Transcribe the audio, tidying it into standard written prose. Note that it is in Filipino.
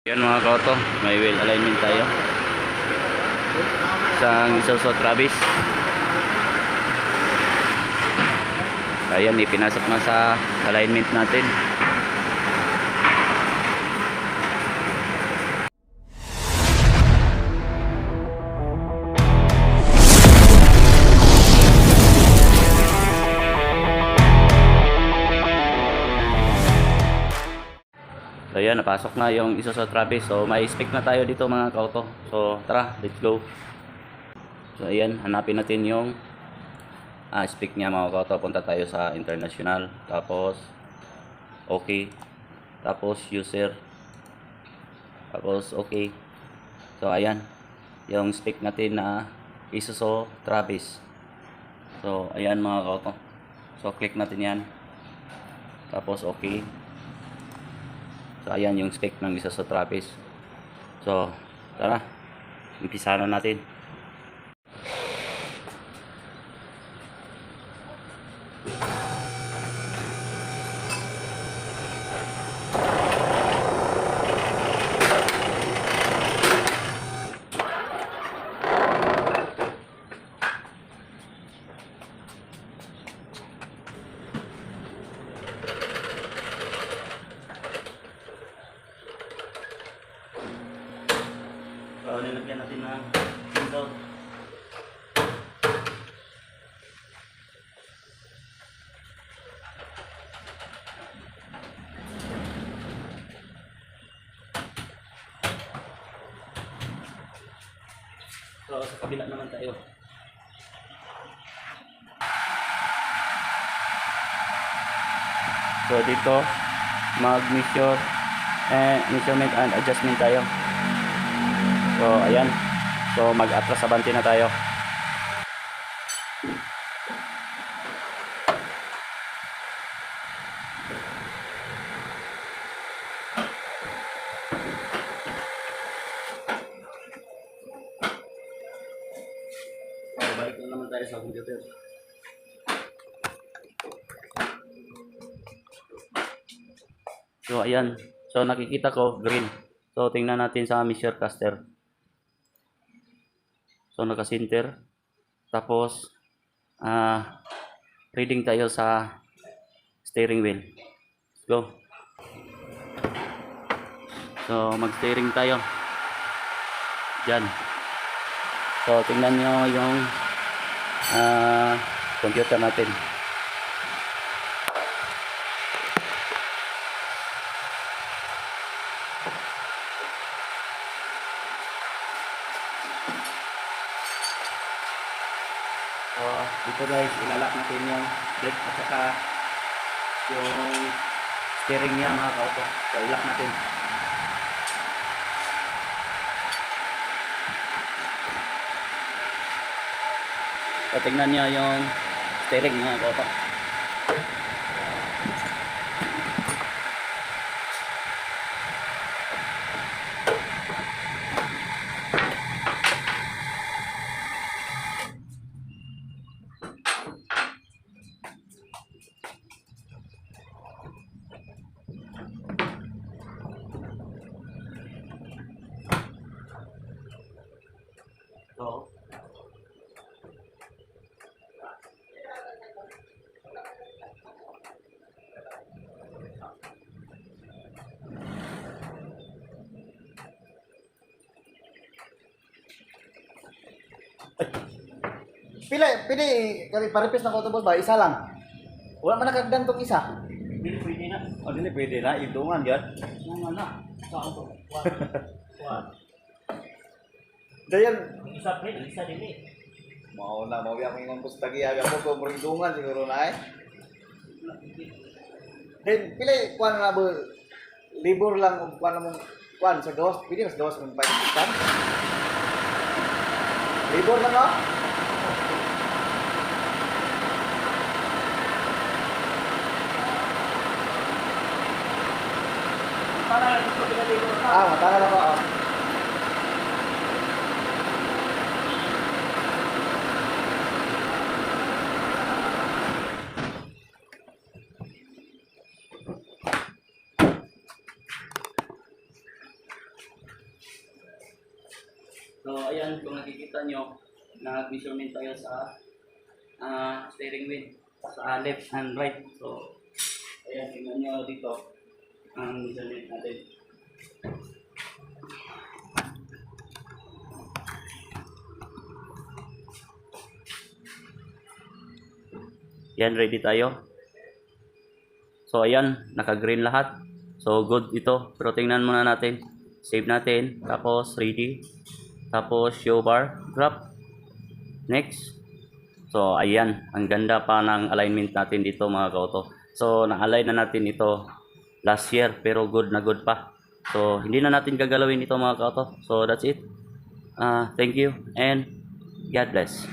Yan mga kauto, may wheel alignment tayo sa Isuzu Travis. Ayan, ipinasok na sa alignment natin. So ayan, napasok na yung Isuzu Travis. So may spec na tayo dito mga kauto. So tara, let's go. So ayan, hanapin natin yung spec niya mga kauto. Punta tayo sa international. Tapos okay. Tapos user. Tapos okay. So ayan, yung spec natin na Isuzu Travis. So ayan mga kauto. So click natin yan. Tapos okay. So ayan yung spec ng Isuzu Travis. So tara, umpisa na natin. So, nilagyan natin ng window. So, sa kabila naman tayo. So, dito, measurement and adjustment tayo. So ayan. So mag-atras abante na tayo. So, balik na naman tayo sa computer. So ayan. So nakikita ko green. So tingnan natin sa measure caster. So naka-center. Tapos reading tayo sa steering wheel. Let's go. So mag-steering tayo. Diyan. So tingnan nyo yung computer natin. So, dito guys, ilalak natin yung brake at saka yung steering niya mga kauto. So, ilak natin. So, tingnan nyo yung steering mga kauto. So, Pili, kami parepes na ko ba? Isa lang. Wala man nakagdan tong isa. hindi pwede na. O dili pwede na idungan gyud. Ano na? Saan to? Dayan Isa pwede, isa dili. mao na mao ako imong pustagi ako ko mo idungan siguro na eh. Then pili kuan na ba libur lang ug kuan mo kuan sa dos, pili mas dos mong paitan. Libur na no? Para gusto pinalibor ka. Matagal ako. So, ayan, kung nakikita nyo, nag-measurement tayo sa steering wheel, sa left and right. So, ayan, tingnan nyo dito ang measurement natin. Yan, ready tayo. So, ayan, naka-green lahat. So, good ito. Pero tingnan muna natin. Save natin. Tapos, ready. Tapos, show bar. Drop. Next. So, ayan. Ang ganda pa ng alignment natin dito mga kauto. So, na-align na natin ito last year. Pero good na good pa. So, hindi na natin gagalawin ito mga kauto. So, that's it. Thank you and God bless.